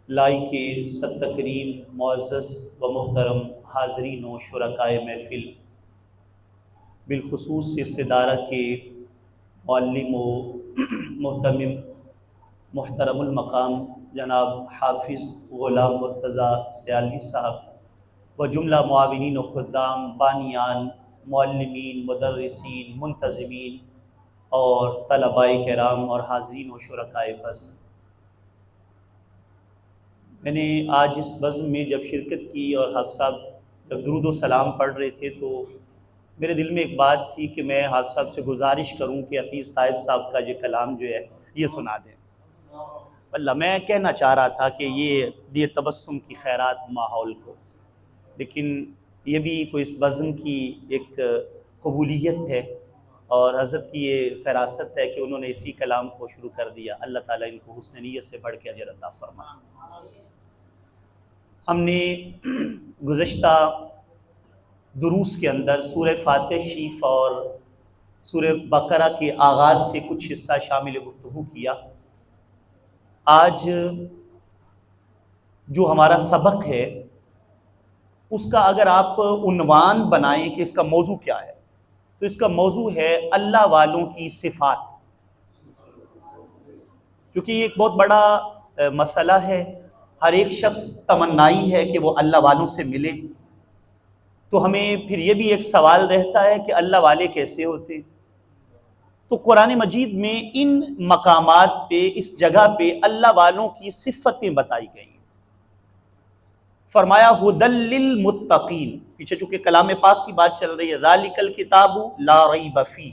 لائق صد تکریم معزز و محترم حاضرین و شرکائے محفل، بالخصوص اس ادارہ کے معلم و محتمم محترم المقام جناب حافظ غلام مرتضیٰ سیالوی صاحب و جملہ معاونین و خدام، بانیان، معلمین، مدرسین، منتظمین اور طلباء کرام اور حاضرین و شرکائے بزم، میں نے آج اس بزم میں جب شرکت کی اور حافظ صاحب جب درود و سلام پڑھ رہے تھے تو میرے دل میں ایک بات تھی کہ میں حافظ صاحب سے گزارش کروں کہ حفیظ طائب صاحب کا یہ کلام جو ہے یہ سنا دیں۔ اللہ، میں کہنا چاہ رہا تھا کہ یہ تبسم کی خیرات ماحول کو، لیکن یہ بھی کوئی اس بزم کی ایک قبولیت ہے اور حضرت کی یہ فراست ہے کہ انہوں نے اسی کلام کو شروع کر دیا۔ اللہ تعالیٰ ان کو حسن نیت سے بڑھ کے اجر عطا فرمائے۔ ہم نے گزشتہ دروس کے اندر سورہ فاتح شریف اور سورہ بقرہ کے آغاز سے کچھ حصہ شامل گفتگو کیا۔ آج جو ہمارا سبق ہے اس کا اگر آپ عنوان بنائیں کہ اس کا موضوع کیا ہے تو اس کا موضوع ہے اللہ والوں کی صفات، کیونکہ یہ ایک بہت بڑا مسئلہ ہے۔ ہر ایک شخص تمنائی ہے کہ وہ اللہ والوں سے ملے، تو ہمیں پھر یہ بھی ایک سوال رہتا ہے کہ اللہ والے کیسے ہوتے؟ تو قرآن مجید میں ان مقامات پہ، اس جگہ پہ اللہ والوں کی صفتیں بتائی گئی ہیں۔ فرمایا ھدی للمتقین، پیچھے چونکہ کلام پاک کی بات چل رہی ہے، ذالک الکتاب لا ریب فیہ،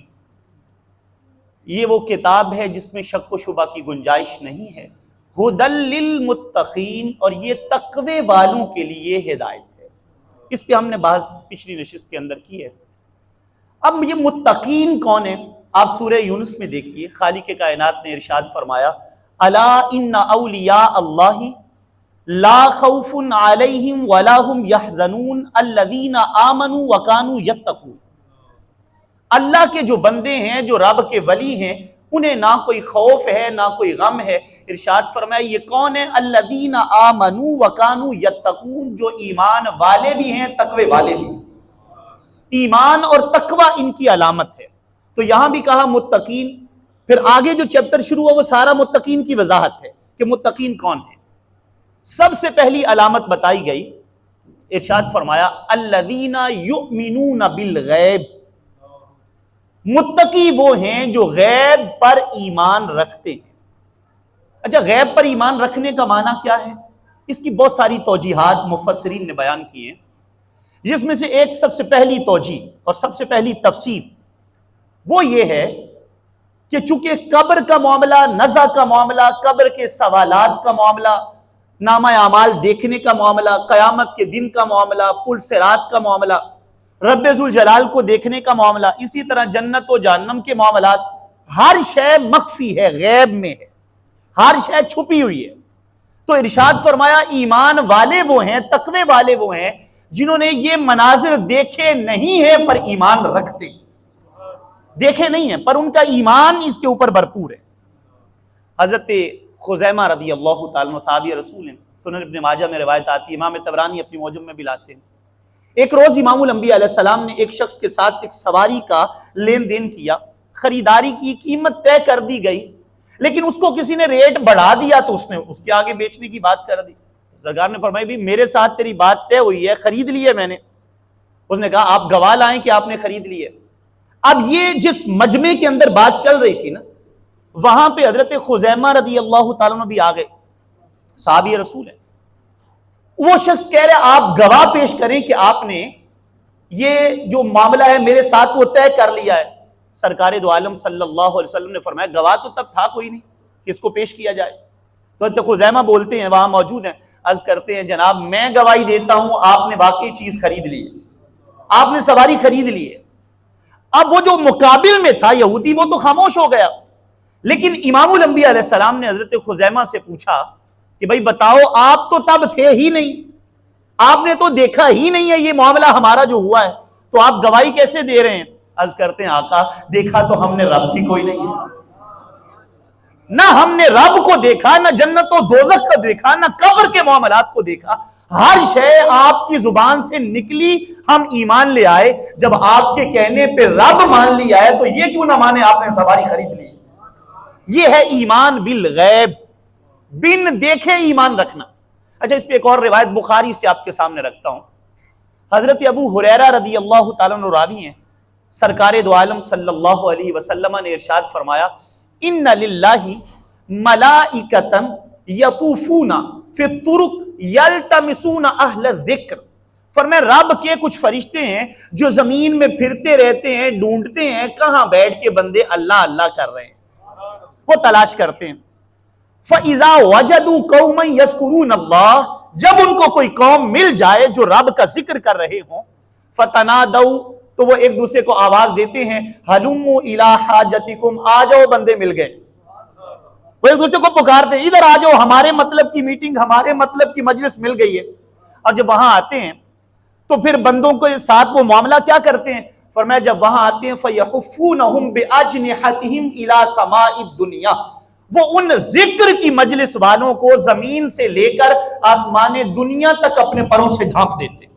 یہ وہ کتاب ہے جس میں شک و شبہ کی گنجائش نہیں ہے۔ ھدی للمتقین، اور یہ تقوی والوں کے لیے ہدایت ہے۔ اس پہ ہم نے بحث پچھلی نشست کے اندر کی ہے۔ اب یہ متقین کون ہیں؟ آپ سورہ یونس میں دیکھیے، خالق کائنات نے ارشاد فرمایا الا ان اولیاء اللہ لا خوف علیہم ولا هم یحزنون الذین آمنوا وکانوا یتقون، اللہ کے جو بندے ہیں، جو رب کے ولی ہیں، انہیں نہ کوئی خوف ہے نہ کوئی غم ہے۔ ارشاد فرمایا یہ کون ہے؟ الذین آمنوا وکانوا یتقون، جو ایمان والے بھی ہیں، تقوی والے بھی ہیں۔ ایمان اور تقوی ان کی علامت ہے۔ تو یہاں بھی کہا متقین، پھر آگے جو چیپٹر شروع ہوا وہ سارا متقین کی وضاحت ہے کہ متقین کون ہیں۔ سب سے پہلی علامت بتائی گئی، ارشاد فرمایا الذین یؤمنون بالغیب، متقی وہ ہیں جو غیب پر ایمان رکھتے ہیں۔ اچھا، غیب پر ایمان رکھنے کا معنی کیا ہے؟ اس کی بہت ساری توجیحات مفسرین نے بیان کی ہیں، جس میں سے ایک سب سے پہلی توجیح اور سب سے پہلی تفسیر وہ یہ ہے کہ چونکہ قبر کا معاملہ، نزع کا معاملہ، قبر کے سوالات کا معاملہ، نامہ اعمال دیکھنے کا معاملہ، قیامت کے دن کا معاملہ، پل صراط کا معاملہ، رب ذوالجلال کو دیکھنے کا معاملہ، اسی طرح جنت و جہنم کے معاملات، ہر شے مخفی ہے، غیب میں ہے، ہر شے چھپی ہوئی ہے۔ تو ارشاد فرمایا ایمان والے وہ ہیں، تقوی والے وہ ہیں جنہوں نے یہ مناظر دیکھے نہیں ہیں پر ایمان رکھتے ہیں۔ دیکھے نہیں ہیں پر ان کا ایمان اس کے اوپر بھرپور ہے۔ حضرت خزیمہ رضی اللہ تعالیٰ عنہ صحابی رسول ہیں، سنن ابن ماجہ میں روایت آتی ہے، امام طبرانی اپنی معجم میں بھی لاتے ہیں۔ ایک روز امام الانبیاء علیہ السلام نے ایک شخص کے ساتھ ایک سواری کا لین دین کیا، خریداری کی، قیمت طے کر دی گئی، لیکن اس کو کسی نے ریٹ بڑھا دیا تو اس نے اس کے آگے بیچنے کی بات کر دی۔ سرکار نے فرمایا بھی میرے ساتھ تیری بات طے ہوئی ہے، خرید لی ہے میں نے۔ اس نے کہا آپ گواہ لائیں کہ آپ نے خرید لی ہے۔ اب یہ جس مجمع کے اندر بات چل رہی تھی نا، وہاں پہ حضرت خزیمہ رضی اللہ تعالیٰ عنہ بھی آ گئے، صحابی رسول ہیں۔ وہ شخص کہہ رہے آپ گواہ پیش کریں کہ آپ نے یہ جو معاملہ ہے میرے ساتھ وہ طے کر لیا ہے۔ سرکار دو عالم صلی اللہ علیہ وسلم نے فرمایا گواہ تو تب تھا کوئی نہیں کہ اس کو پیش کیا جائے۔ تو حضرت خزیمہ بولتے ہیں، وہاں موجود ہیں، عرض کرتے ہیں جناب میں گواہی دیتا ہوں آپ نے واقعی چیز خرید لی ہے، آپ نے سواری خرید لی ہے۔ اب وہ جو مقابل میں تھا یہودی وہ تو خاموش ہو گیا، لیکن امام الانبیاء علیہ السلام نے حضرت خزیمہ سے پوچھا کہ بھائی بتاؤ آپ تو تب تھے ہی نہیں، آپ نے تو دیکھا ہی نہیں ہے یہ معاملہ ہمارا جو ہوا ہے، تو آپ گواہی کیسے دے رہے ہیں؟ عرض کرتے ہیں آقا دیکھا تو ہم نے رب بھی کوئی نہیں ہے۔ نہ ہم نے رب کو دیکھا، نہ جنت و دوزخ کو دیکھا، نہ قبر کے معاملات کو دیکھا، ہر شے آپ کی زبان سے نکلی ہم ایمان لے آئے۔ جب آپ کے کہنے پہ رب مان لیا ہے تو یہ کیوں نہ مانے آپ نے سواری خرید لی؟ یہ ہے ایمان بالغیب، بن دیکھے ایمان رکھنا۔ اچھا، اس پہ ایک اور روایت بخاری سے آپ کے سامنے رکھتا ہوں۔ حضرت ابو ہریرہ رضی اللہ تعالیٰ عنہ راوی ہیں، سرکار دو عالم صلی اللہ علیہ وسلم نے ارشاد فرمایا، ان للہ ملائکۃ یطوفون فی الطرق یلتمسون اہل الذکر۔ فرمایا رب کے کچھ فرشتے ہیں جو زمین میں پھرتے رہتے ہیں، ڈھونڈتے ہیں کہاں بیٹھ کے بندے اللہ اللہ کر رہے ہیں، وہ تلاش کرتے ہیں۔ فَإِذَا وَجَدُوا قَوْمًا يَذْكُرُونَ اللَّهَ، جب ان کو کوئی قوم مل جائے جو رب کا ذکر کر رہے ہوں، فَتَنَادَوْا، تو وہ ایک دوسرے کو آواز دیتے ہیں، هَلُمُّوا إِلَىٰ حَاجَتِكُمْ، آ جاؤ بندے مل گئے۔ وہ ایک دوسرے کو پکارتے ہیں، ادھر آ جاؤ، ہمارے مطلب کی میٹنگ، ہمارے مطلب کی مجلس مل گئی ہے۔ اور جب وہاں آتے ہیں تو پھر بندوں کے ساتھ وہ معاملہ کیا کرتے ہیں؟ فرمایا جب وہاں آتے ہیں فَيَحُفُّونَهُمْ بِأَجْنِحَتِهِمْ إِلَىٰ سَمَاءِ الدُّنْيَا، وہ ان ذکر کی مجلس والوں کو زمین سے لے کر آسمان دنیا تک اپنے پروں سے ڈھانپ دیتے۔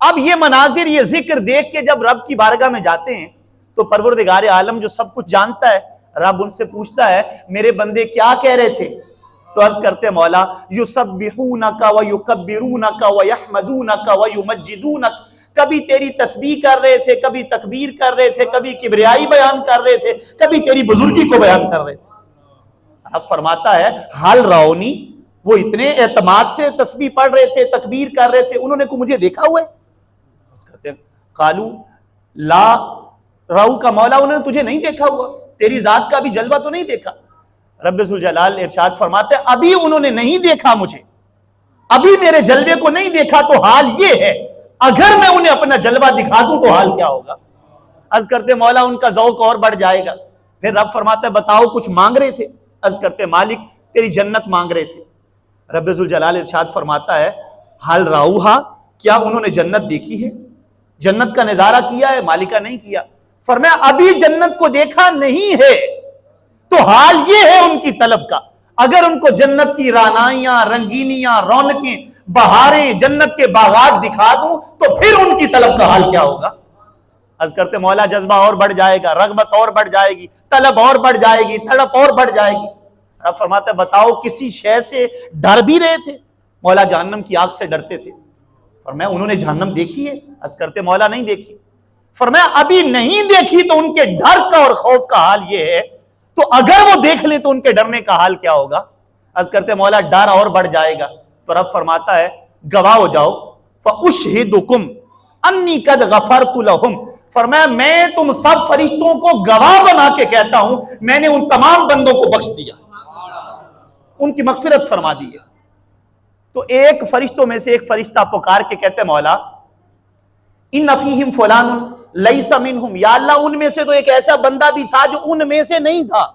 اب یہ مناظر، یہ ذکر دیکھ کے جب رب کی بارگاہ میں جاتے ہیں تو پروردگار عالم جو سب کچھ جانتا ہے، رب ان سے پوچھتا ہے میرے بندے کیا کہہ رہے تھے؟ تو عرض کرتے مولا یسبحونک ویکبرونک ویحمدونک ویمجدونک، کبھی تیری تسبیح کر رہے تھے، کبھی تکبیر کر رہے تھے، کبھی کبریائی بیان کر رہے تھے، کبھی تیری بزرگی کو بیان کر رہے تھے۔ اب فرماتا ہے حال راؤنی، وہ اتنے اعتماد سے تسبیح پڑھ رہے تھے، تکبیر کر رہے تھے، انہوں نے کو مجھے دیکھا ہوا ہے؟ کہتے ہیں قالو لا راؤ کا مولا، انہوں نے تجھے نہیں دیکھا ہوا، تیری ذات کا بھی جلوہ تو نہیں دیکھا۔ رب ذوالجلال ارشاد فرماتے ہیں ابھی انہوں نے نہیں دیکھا مجھے، ابھی میرے جلوے کو نہیں دیکھا، تو حال یہ ہے اگر میں انہیں اپنا جلوہ دکھا دوں تو حال کیا ہوگا؟ عرض کرتے مولا ان کا ذوق اور بڑھ جائے گا۔ پھر رب فرماتا ہے بتاؤ کچھ مانگ رہے تھے؟ عرض کرتے مالک تیری جنت مانگ رہے تھے۔ رب ذوالجلال ارشاد فرماتا ہے حال راؤہا، کیا انہوں نے جنت دیکھی ہے، جنت کا نظارہ کیا ہے؟ مالکہ نہیں کیا۔ فرمایا ابھی جنت کو دیکھا نہیں ہے، تو حال یہ ہے ان کی طلب کا، اگر ان کو جنت کی رانائیاں، رنگینیاں، رونقیں، بہاریں، جنت کے باغات دکھا دوں تو پھر ان کی طلب کا حال کیا ہوگا؟ عرض کرتے مولا جذبہ اور بڑھ جائے گا، رغبت اور بڑھ جائے گی، طلب اور بڑھ جائے گی، تڑپ اور بڑھ جائے گی۔ رب فرماتا ہے بتاؤ کسی شے سے ڈر بھی رہے تھے؟ مولا جہنم کی آگ سے ڈرتے تھے۔ فرمایا انہوں نے جہنم دیکھی ہے؟ عرض کرتے مولا نہیں دیکھی۔ فرمایا ابھی نہیں دیکھی تو ان کے ڈر کا اور خوف کا حال یہ ہے، تو اگر وہ دیکھ لیں تو ان کے ڈرنے کا حال کیا ہوگا؟ عرض کرتے مولا ڈر اور بڑھ جائے گا۔ تو رب فرماتا ہے گواہ ہو جاؤ، فَأُشْهِدُكُمْ أَنِّي قَدْ غَفَرْتُ لَهُمْ، فرمایا میں تم سب فرشتوں کو گواہ بنا کے کہتا ہوں میں نے ان تمام بندوں کو بخش دیا، ان کی مغفرت فرما دی ہے۔ تو ایک فرشتوں میں سے ایک فرشتہ پکار کے کہتے مولا ان فیہم فلان لیس منہم، یا اللہ ان میں سے تو ایک ایسا بندہ بھی تھا جو ان میں سے نہیں تھا،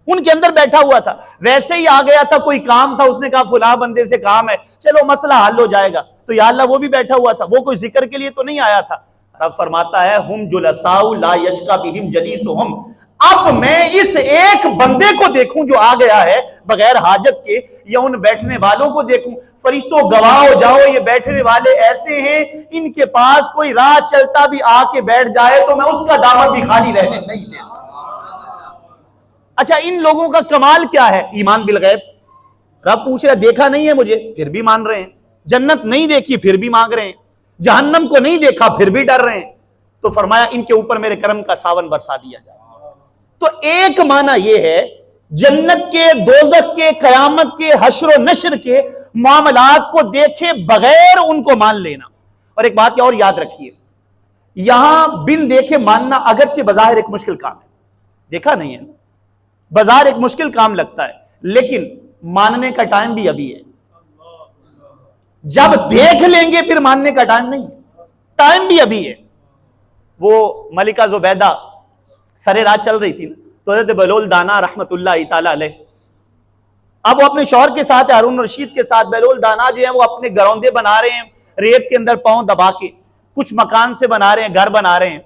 ان کے اندر بیٹھا ہوا تھا، ویسے ہی آ گیا تھا، کوئی کام تھا، اس نے کہا فلاں بندے سے کام ہے، چلو مسئلہ حل ہو جائے گا، تو یا اللہ وہ بھی بیٹھا ہوا تھا، وہ کوئی ذکر کے لیے تو نہیں آیا تھا۔ رب فرماتا ہے ہم جلساء لا یشقی بہم جلیسہم، اب میں اس ایک بندے کو دیکھوں جو آ گیا ہے بغیر حاجت کے، یا ان بیٹھنے والوں کو دیکھوں؟ فرشتوں گواہ ہو جاؤ یہ بیٹھنے والے ایسے ہیں ان کے پاس کوئی راہ چلتا بھی آ کے بیٹھ جائے تو میں اس کا دامن بھی خالی رہنے نہیں دیتا۔ اچھا ان لوگوں کا کمال کیا ہے؟ ایمان بالغیب۔ رب پوچھ رہا دیکھا نہیں ہے مجھے پھر بھی مان رہے ہیں، جنت نہیں دیکھی پھر بھی مانگ رہے ہیں، جہنم کو نہیں دیکھا پھر بھی ڈر رہے ہیں۔ تو فرمایا ان کے اوپر میرے کرم کا ساون برسا دیا جائے۔ تو ایک معنی یہ ہے جنت کے، دوزخ کے، قیامت کے، حشر و نشر کے معاملات کو دیکھے بغیر ان کو مان لینا۔ اور ایک بات اور یاد رکھیے، یہاں بن دیکھے ماننا اگرچہ بظاہر ایک مشکل کام ہے، دیکھا نہیں ہے، بظاہر ایک مشکل کام لگتا ہے، لیکن ماننے کا ٹائم بھی ابھی ہے۔ جب دیکھ لیں گے پھر ماننے کا ٹائم نہیں ہے، ٹائم بھی ابھی ہے۔ وہ ملکہ زبیدہ سرے رات چل رہی تھی تو حضرت بہلول دانا رحمت اللہ تعالی علیہ، اب وہ اپنے شوہر کے ساتھ ہارون رشید کے ساتھ، بہلول دانا جو ہیں وہ اپنے گروندے بنا رہے ہیں ریت کے اندر پاؤں دبا کے، کچھ مکان سے بنا رہے ہیں، گھر بنا رہے ہیں۔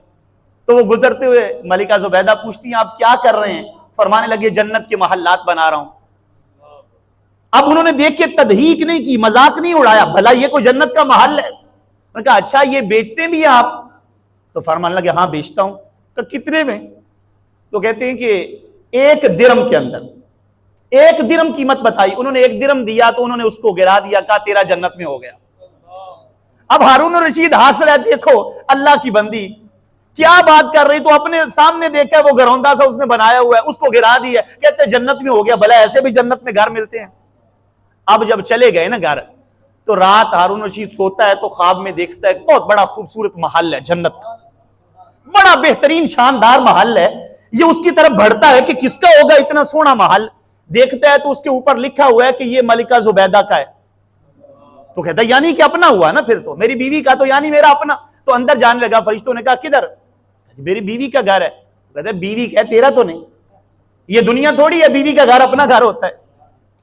تو وہ گزرتے ہوئے ملکہ زبیدہ پوچھتی ہیں آپ کیا کر رہے ہیں؟ فرمانے لگے جنت کے محلات بنا رہا ہوں. اب انہوں نے دیکھ کے تضحیک نہیں کی, مذاق نہیں اڑایا, بھلا یہ کوئی جنت کا محل ہے؟ انہوں نے کہا اچھا یہ بیچتے بھی ہیں آپ؟ تو فرمانے لگے ہاں بیچتا ہوں. کہ کتنے میں؟ تو کہتے ہیں کہ 1 درم کے اندر. 1 درم قیمت بتائی, انہوں نے 1 درم دیا تو انہوں نے اس کو گرا دیا, کہا تیرا جنت میں ہو گیا. اب ہارون الرشید ہنس رہا ہے, دیکھو اللہ کی بندی کیا بات کر رہی, تو اپنے سامنے دیکھا ہے وہ گھروندا سا اس نے بنایا ہوا ہے, اس کو گرا دیا, کہتے جنت میں ہو گیا. بھلا ایسے بھی جنت میں گھر ملتے ہیں. اب جب چلے گئے نا گھر, تو رات ہارون رشید سوتا ہے تو خواب میں دیکھتا ہے بہت بڑا خوبصورت محل ہے جنت کا, بڑا بہترین شاندار محل ہے. یہ اس کی طرف بڑھتا ہے کہ کس کا ہوگا اتنا سونا محل. دیکھتا ہے تو اس کے اوپر لکھا ہوا ہے کہ یہ ملکہ زبیدہ کا ہے. تو کہتا ہے یعنی کہ اپنا ہوا نا, پھر تو میری بیوی کا, تو یعنی میرا اپنا. تو اندر جانے لگا, فرشتوں نے کہا کدھر؟ میری بیوی کا گھر ہے. کہتا ہے بیوی کا ہے, تیرا تو نہیں. یہ دنیا تھوڑی ہے بیوی کا گھر اپنا گھر ہوتا ہے.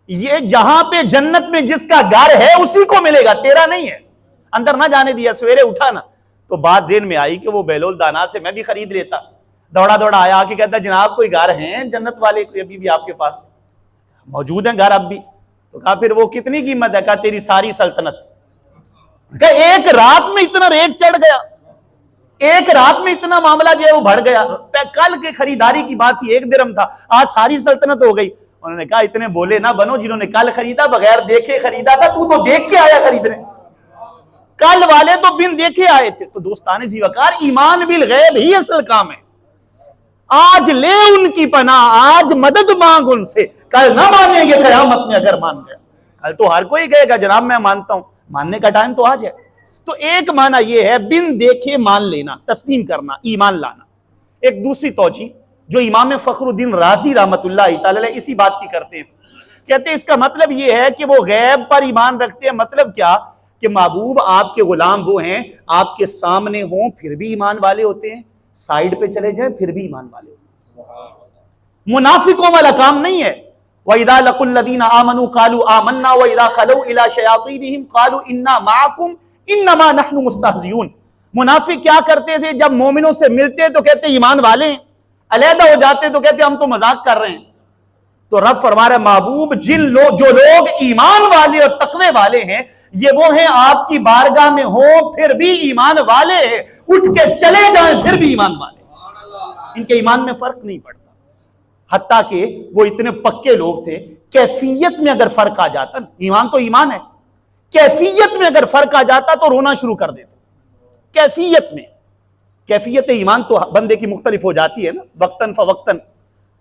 یہ جہاں پہ جنت میں جس کا گھر ہے اسی کو ملے گا, تیرا نہیں ہے. اندر نہ جانے دیا. سویرے اٹھا نا تو بات ذہن میں آئی کہ وہ بیلول دانا سے میں بھی خرید لیتا. دوڑا دوڑا آیا کہ کہتا جناب کوئی گھر ہیں جنت والے ابھی بھی آپ کے پاس موجود ہیں گھر اب بھی؟ تو کہا پھر وہ کتنی قیمت ہے؟ کہا تیری ساری سلطنت. کہا 1 رات میں اتنا ریٹ چڑھ گیا, 1 رات میں اتنا معاملہ جو ہے وہ بڑھ گیا. کل کے خریداری کی بات تھی 1 درم تھا, آج ساری سلطنت ہو گئی. انہوں نے کہا اتنے بولے نہ بنو, جنہوں نے کل خریدا بغیر دیکھے خریدا تھا, تو دیکھ کے آیا خریدنے. کل والے تو بن دیکھے آئے تھے. تو دوستان جی وقار, ایمان بالغیب ہی اصل کام ہے. آج لے ان کی پناہ, آج مدد مانگ ان سے, کل نہ مانیں گے قیامت میں اگر مان گیا. کل تو ہر کوئی کہے گا جناب میں مانتا ہوں, ماننے کا ٹائم تو آج ہے. تو ایک معنی یہ ہے بن دیکھے مان لینا, تسلیم کرنا, ایمان لانا. ایک دوسری توجہ جو امام فخر الدین رازی رحمت اللہ تعالی علیہ اسی بات کی کرتے ہیں, کہتے ہیں اس کا مطلب یہ ہے کہ وہ غیب پر ایمان رکھتے ہیں. مطلب کیا کہ محبوب آپ کے غلام وہ ہیں آپ کے سامنے ہوں پھر بھی ایمان والے ہوتے ہیں, سائیڈ پہ چلے جائیں پھر بھی ایمان والے ہوتے ہیں. منافقوں والا کام نہیں ہے. وَإِذَا لَقُوا الَّذِينَ آمَنُوا قَالُوا آمَنَّا وَإِذَا خَلَوْا إِلَى شَيَاطِينِهِمْ قَالُوا إِنَّا مَعَكُمْ إِنَّمَا نَحْنُ مُسْتَهْزِئُونَ. منافق کیا کرتے تھے؟ جب مومنوں سے ملتے تو کہتے ایمان والے ہیں, علیحدہ ہو جاتے تو کہتے ہم تو مذاق کر رہے ہیں. تو رب فرما رہا ہے محبوب جو لوگ ایمان والے اور تقوی والے ہیں یہ وہ ہیں آپ کی بارگاہ میں ہوں پھر بھی ایمان والے ہیں, اٹھ کے چلے جائیں پھر بھی ایمان والے. ان کے ایمان میں فرق نہیں پڑتا. حتیٰ کہ وہ اتنے پکے لوگ تھے, کیفیت میں اگر فرق آ جاتا, ایمان تو ایمان ہے, کیفیت میں اگر فرق آ جاتا تو رونا شروع کر دیتے. کیفیت میں, کیفیت ایمان تو بندے کی مختلف ہو جاتی ہے نا وقتاً فوقتاً,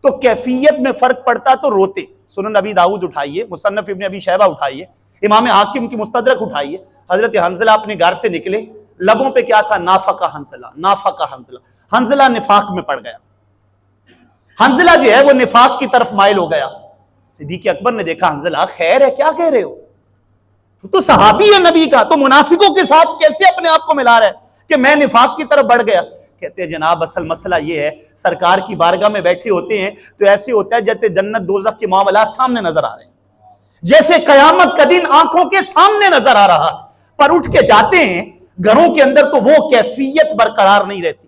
تو کیفیت میں فرق پڑتا تو روتے. سنن ابی داؤد اٹھائیے, مصنف ابن ابی شیبہ اٹھائیے, امام حاکم کی مستدرک اٹھائیے. حضرت حنظلہ اپنے گھر سے نکلے, لبوں پہ کیا تھا؟ نافقہ حنظلہ, نافقہ حنظلہ. حنظلہ نفاق میں پڑ گیا. حنظلہ جو ہے وہ نفاق کی طرف مائل ہو گیا. صدیق اکبر نے دیکھا حنظلہ خیر ہے کیا کہہ رہے ہو, تو صحابی ہے نبی کا, تو منافقوں کے ساتھ کیسے اپنے آپ کو ملا رہا ہے کہ میں نفاق کی طرف بڑھ گیا. کہتے ہیں جناب اصل مسئلہ یہ ہے سرکار کی بارگاہ میں بیٹھے ہوتے ہیں تو ایسے ہوتا ہے جیسے جنت دوزخ کے معاملات سامنے نظر آ رہے ہیں, جیسے قیامت کا دن آنکھوں کے سامنے نظر آ رہا, پر اٹھ کے جاتے ہیں گھروں کے اندر تو وہ کیفیت برقرار نہیں رہتی.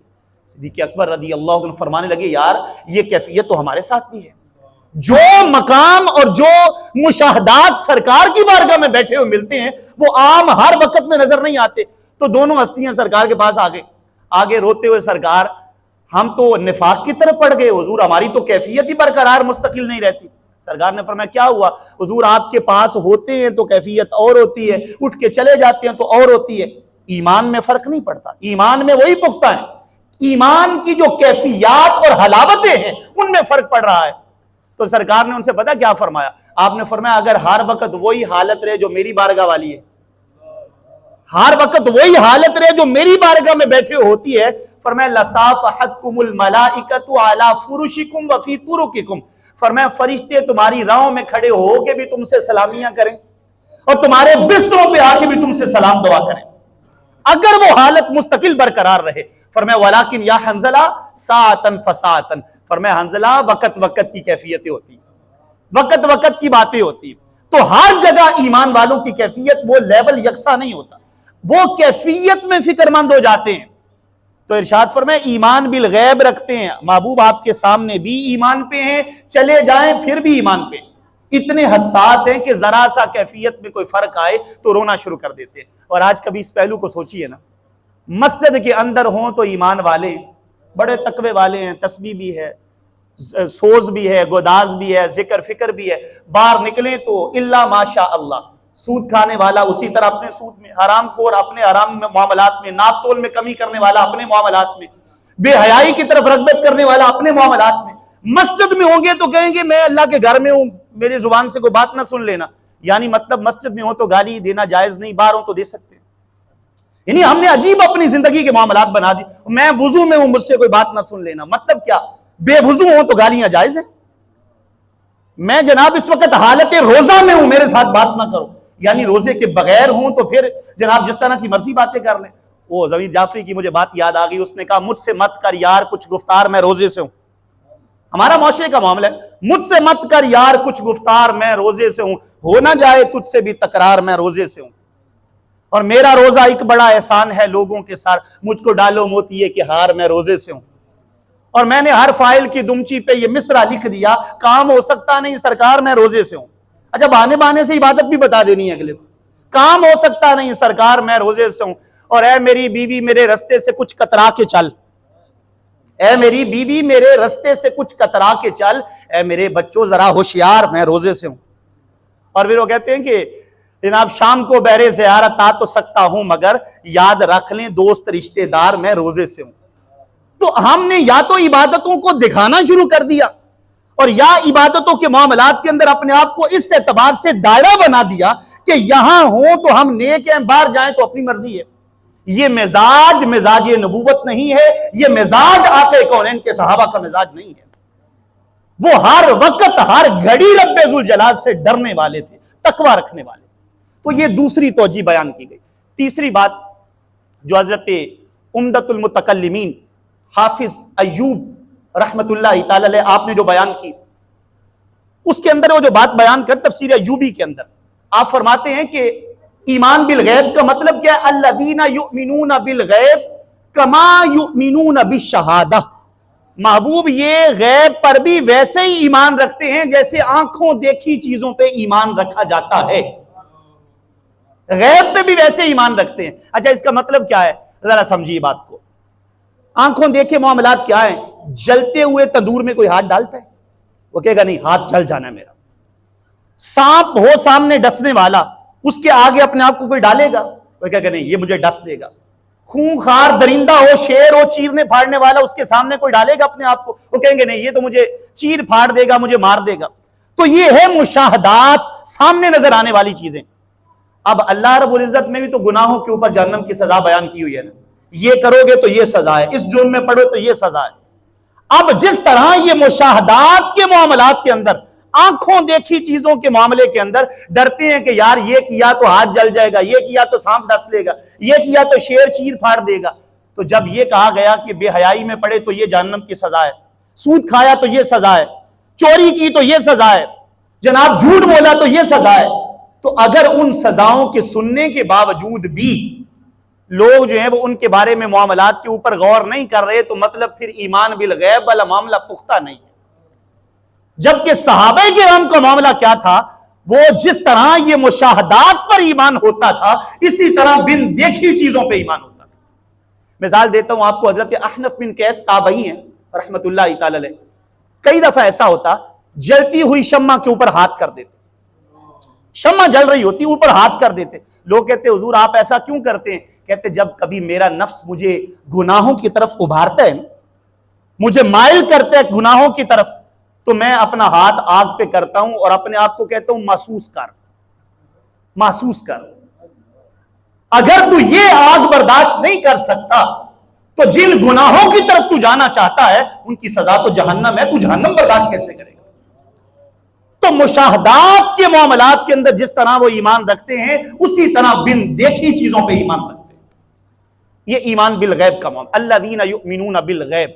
صدیق اکبر رضی اللہ عنہ فرمانے لگے یار یہ کیفیت تو ہمارے ساتھ بھی ہے. جو مقام اور جو مشاہدات سرکار کی بارگاہ میں بیٹھے ہوئے ملتے ہیں وہ عام ہر وقت میں نظر نہیں آتے. تو دونوں ہستیاں سرکار کے پاس آگے روتے ہوئے سرکار ہم تو نفاق کی طرف پڑ گئے حضور, ہماری تو کیفیت ہی برقرار مستقل نہیں رہتی. سرکار نے فرمایا کیا ہوا حضور, آپ کے پاس ہوتے ہیں تو کیفیت اور ہوتی ہے, اٹھ کے چلے جاتے ہیں تو اور ہوتی ہے. ایمان میں فرق نہیں پڑتا, ایمان میں وہی پختہ ہے. ایمان کی جو کیفیات اور حلاوتیں ہیں ان میں فرق پڑ رہا ہے. تو سرکار نے ان سے پتا کیا فرمایا؟ آپ نے فرمایا اگر ہر وقت وہی حالت رہے جو میری بارگاہ والی ہے, ہر وقت وہی حالت رہے جو میری بارگاہ میں بیٹھے ہوتی ہے, فرمایا لصافحتکم الملائکۃ علی فرشکم وفی طرقکم, فرمایا فرشتے تمہاری راہوں میں کھڑے ہو کے بھی تم سے سلامیاں کریں اور تمہارے بستروں پہ آ کے بھی تم سے سلام دعا کریں, اگر وہ حالت مستقل برقرار رہے. فرمایا ولیکن یا حنظلہ ساعتن فساعتن, فرمایا حنظلہ وقت کی کیفیتیں ہوتی, وقت کی باتیں ہوتی. تو ہر جگہ ایمان والوں کی کیفیت وہ لیول یکساں نہیں ہوتا, وہ کیفیت میں فکر مند ہو جاتے ہیں. تو ارشاد فرمائے ایمان بالغیب رکھتے ہیں، محبوب آپ کے سامنے بھی ایمان پہ ہیں، چلے جائیں پھر بھی ایمان پہ، اتنے حساس ہیں کہ ذرا سا کیفیت میں کوئی فرق آئے تو رونا شروع کر دیتے ہیں۔ اور آج کبھی اس پہلو کو سوچئے نا، مسجد کے اندر ہوں تو ایمان والے ہیں، بڑے تقوی والے ہیں، تسبیح بھی ہے، سوز بھی ہے، گداز بھی ہے، ذکر فکر بھی ہے، باہر نکلیں تو الا ماشاء اللہ، سود کھانے والا اسی طرح اپنے سود میں، حرام خور اپنے حرام میں معاملات میں، ناپ تول میں کمی کرنے والا اپنے معاملات میں، بے حیائی کی طرف رغبت کرنے والا اپنے معاملات میں۔ مسجد میں ہوں گے تو کہیں گے میں اللہ کے گھر میں ہوں، میری زبان سے کوئی بات نہ سن لینا، یعنی مطلب مسجد میں ہوں تو گالی دینا جائز نہیں، باہر ہوں تو دے سکتے ہیں۔ یعنی ہم نے عجیب اپنی زندگی کے معاملات بنا دی، میں وضو میں ہوں مجھ سے کوئی بات نہ سن لینا، مطلب کیا؟ بے وضو ہوں تو گالیاں جائز ہیں، میں جناب اس وقت حالت روزہ میں ہوں میرے ساتھ بات نہ کرو، یعنی روزے کے بغیر ہوں تو پھر جناب جس طرح کی مرضی باتیں کر لیں۔ وہ زوید جعفری کی مجھے بات یاد آ گئی، اس نے کہا مجھ سے مت کر یار کچھ گفتار، میں روزے سے ہوں۔ ہمارا معاشرے کا معاملہ ہے، مجھ سے مت کر یار کچھ گفتار، میں روزے سے ہوں، ہو نہ جائے تجھ سے بھی تکرار، میں روزے سے ہوں، اور میرا روزہ ایک بڑا احسان ہے لوگوں کے ساتھ، مجھ کو ڈالو موتیے کے ہار، میں روزے سے ہوں۔ اور میں نے ہر فائل کی دمچی پہ یہ مصرع لکھ دیا، کام ہو سکتا نہیں سرکار میں روزے سے ہوں۔ اچھا بہانے بہانے سے عبادت بھی بتا دینی ہے اگلے کو، کام ہو سکتا نہیں سرکار میں روزے سے ہوں، اور اے میری بیوی میرے رستے سے کچھ کترا کے چل، اے میری بیوی میرے رستے سے کچھ کترا کے چل، اے میرے بچوں ذرا ہوشیار، میں روزے سے ہوں۔ اور پھر وہ کہتے ہیں کہ جناب شام کو بہر زیارت آ تو سکتا ہوں مگر یاد رکھ لیں دوست رشتہ دار، میں روزے سے ہوں۔ تو ہم نے یا تو عبادتوں کو دکھانا شروع کر دیا، اور یا عبادتوں کے معاملات کے اندر اپنے آپ کو اس اعتبار سے دائرہ بنا دیا کہ یہاں ہوں تو ہم نیک ہیں، باہر جائیں تو اپنی مرضی ہے۔ یہ مزاج نبوت نہیں ہے، یہ مزاج آقا کونین کے صحابہ کا مزاج نہیں ہے۔ وہ ہر وقت ہر گھڑی رب ذوالجلال سے ڈرنے والے تھے، تقوی رکھنے والے۔ تو یہ دوسری توجہ بیان کی گئی۔ تیسری بات جو حضرت عمدۃ المتکلمین حافظ ایوب رحمت اللہ تعالی علیہ آپ نے جو بیان کی، اس کے اندر وہ جو بات بیان کر تفسیر ایوبی کے اندر آپ فرماتے ہیں کہ ایمان بالغیب کا مطلب کیا ہے؟ الذین یؤمنون بالغیب کما یؤمنون بالشہادہ، محبوب یہ غیب پر بھی ویسے ہی ایمان رکھتے ہیں جیسے آنکھوں دیکھی چیزوں پہ ایمان رکھا جاتا ہے، غیب پہ بھی ویسے ایمان رکھتے ہیں۔ اچھا اس کا مطلب کیا ہے؟ ذرا سمجھیے بات کو۔ آنکھوں دیکھے معاملات کیا ہیں؟ جلتے ہوئے تندور میں کوئی ہاتھ ڈالتا ہے؟ وہ کہے گا نہیں ہاتھ جل جانا ہے میرا۔ سانپ ہو سامنے ڈسنے والا، اس کے آگے اپنے آپ کو کوئی ڈالے گا؟ وہ کہے گا نہیں یہ مجھے ڈس دے گا۔ خونخوار درندہ ہو، شیر ہو چیرنے پھاڑنے والا، اس کے سامنے کوئی ڈالے گا اپنے آپ کو؟ وہ کہیں گے نہیں یہ تو مجھے چیر پھاڑ دے گا، مجھے مار دے گا۔ تو یہ ہے مشاہدات، سامنے نظر آنے والی چیزیں۔ اب اللہ رب العزت نے بھی تو گناہوں کے اوپر جہنم کی سزا بیان کی ہوئی ہے نا، یہ کرو گے تو یہ سزا ہے، اس جرم میں پڑو تو یہ سزا ہے۔ اب جس طرح یہ مشاہدات کے معاملات کے اندر، آنکھوں دیکھی چیزوں کے معاملے کے اندر ڈرتے ہیں کہ یار یہ کیا تو ہاتھ جل جائے گا، یہ کیا تو سانپ ڈس لے گا، یہ کیا تو شیر چیر پھاڑ دے گا، تو جب یہ کہا گیا کہ بے حیائی میں پڑے تو یہ جہنم کی سزا ہے، سود کھایا تو یہ سزا ہے، چوری کی تو یہ سزا ہے، جناب جھوٹ بولا تو یہ سزا ہے، تو اگر ان سزاؤں کے سننے کے باوجود بھی لوگ جو ہیں وہ ان کے بارے میں معاملات کے اوپر غور نہیں کر رہے، تو مطلب پھر ایمان بالغیب والا معاملہ پختہ نہیں ہے۔ جبکہ صحابہ کرام کا معاملہ کیا تھا؟ وہ جس طرح یہ مشاہدات پر ایمان ہوتا تھا، اسی طرح بن دیکھی چیزوں پہ ایمان ہوتا تھا۔ مثال دیتا ہوں آپ کو، حضرت احنف بن قیس تابعی ہیں رحمت اللہ تعالی علیہ، کئی دفعہ ایسا ہوتا جلتی ہوئی شمع کے اوپر ہاتھ کر دیتے، شمع جل رہی ہوتی اوپر ہاتھ کر دیتے، لوگ کہتے حضور آپ ایسا کیوں کرتے ہیں؟ کہتے جب کبھی میرا نفس مجھے گناہوں کی طرف ابھارتا ہے، مجھے مائل کرتا ہے گناہوں کی طرف، تو میں اپنا ہاتھ آگ پہ کرتا ہوں اور اپنے آپ کو کہتا ہوں محسوس کر، محسوس کر۔ اگر تو یہ آگ برداشت نہیں کر سکتا تو جن گناہوں کی طرف تو جانا چاہتا ہے ان کی سزا تو جہنم ہے، تو جہنم برداشت کیسے کرے گا؟ تو مشاہدات کے معاملات کے اندر جس طرح وہ ایمان رکھتے ہیں، اسی طرح بن دیکھی چیزوں پہ ایمان رکھتے ہیں۔ یہ ایمان بالغیب کا معاملہ، الذین یؤمنون بالغیب۔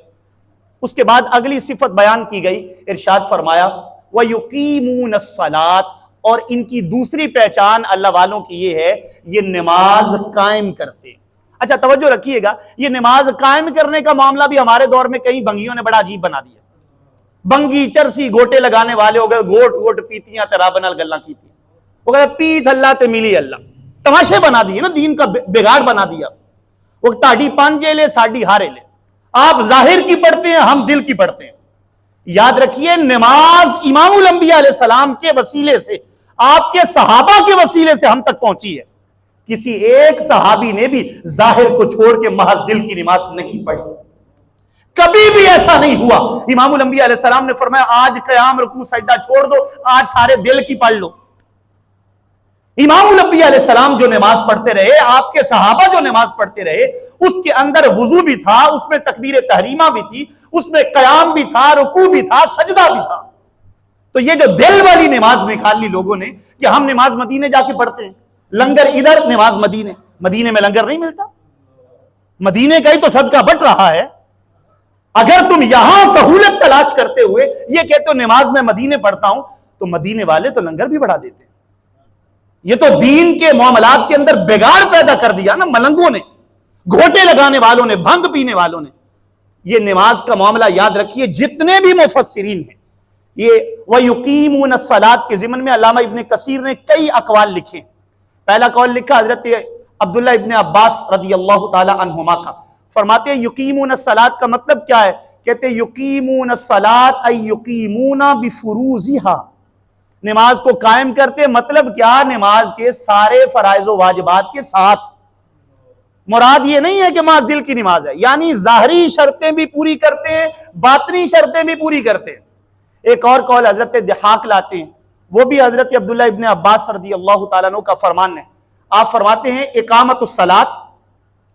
اس کے بعد اگلی صفت بیان کی گئی، ارشاد فرمایا وَيُقِيمُونَ الصَّلَاةَ، اور ان کی دوسری پہچان اللہ والوں کی یہ ہے، یہ نماز قائم کرتے ہیں۔ اچھا توجہ رکھیے گا، یہ نماز قائم کرنے کا معاملہ بھی ہمارے دور میں کئی بنگیوں نے بڑا عجیب بنا دیا. بنگی چرسی گوٹے لگانے والے ہو گئے، گوٹ گوٹ پیتیاں تے رب نال گلاں کیتیاں، وہ کہتے پیت اللہ تے ملی اللہ. تماشے بنا دیے نا، دین کا بگاڑ بنا دیا. وہ تاڑی پانجے لے ساڑی ہارے لے، آپ ظاہر کی پڑھتے ہیں، ہم دل کی پڑھتے ہیں. یاد رکھیے نماز امام الانبیاء علیہ السلام کے وسیلے سے، آپ کے صحابہ کے وسیلے سے ہم تک پہنچی ہے. کسی ایک صحابی نے بھی ظاہر کو چھوڑ کے محض دل کی نماز نہیں پڑھی، کبھی بھی ایسا نہیں ہوا. امام الانبیاء علیہ السلام نے فرمایا آج قیام رکوع سجدہ چھوڑ دو، آج سارے دل کی پڑھ لو. امام الانبیاء علیہ السلام جو نماز پڑھتے رہے، آپ کے صحابہ جو نماز پڑھتے رہے، اس کے اندر وضو بھی تھا، اس میں تکبیر تحریمہ بھی تھی، اس میں قیام بھی تھا، رکوع بھی تھا، سجدہ بھی تھا. تو یہ جو دل والی نماز نکال لی لوگوں نے کہ ہم نماز مدینے جا کے پڑھتے ہیں، لنگر ادھر نماز مدینے، مدینے میں لنگر نہیں ملتا، مدینے کا ہی تو صدقہ بٹ رہا ہے. اگر تم یہاں سہولت تلاش کرتے ہوئے یہ کہتے ہو نماز میں مدینے پڑھتا ہوں، تو مدینے والے تو لنگر بھی بڑھا دیتے ہیں. یہ تو دین کے معاملات کے اندر بگاڑ پیدا کر دیا نا ملنگوں نے، گھوٹے لگانے والوں نے، بھنگ پینے والوں نے. یہ نماز کا معاملہ یاد رکھیے، جتنے بھی مفسرین ہیں یہ وَيُقِيمُونَ الصَّلَاةَ کے ضمن میں علامہ ابن کثیر نے کئی اقوال لکھے. پہلا قول لکھا حضرت عبداللہ ابن عباس رضی اللہ تعالی عنہما کا، فرماتے ہیں یقیمون الصلاۃ کا مطلب کیا ہے؟ کہتے ہیں یقیمون الصلاۃ ای یقیمون بفروضھا، نماز کو قائم کرتے، مطلب کیا؟ نماز کے سارے فرائض و واجبات کے ساتھ. مراد یہ نہیں ہے کہ محض دل کی نماز ہے، یعنی ظاہری شرطیں بھی پوری کرتے ہیں، باطنی شرطیں بھی پوری کرتے ہیں. ایک اور قول حضرت دحاق لاتے ہیں، وہ بھی حضرت عبداللہ ابن عباس رضی اللہ تعالیٰ عنہ کا فرمان ہے. آپ فرماتے ہیں اقامت الصلاۃ،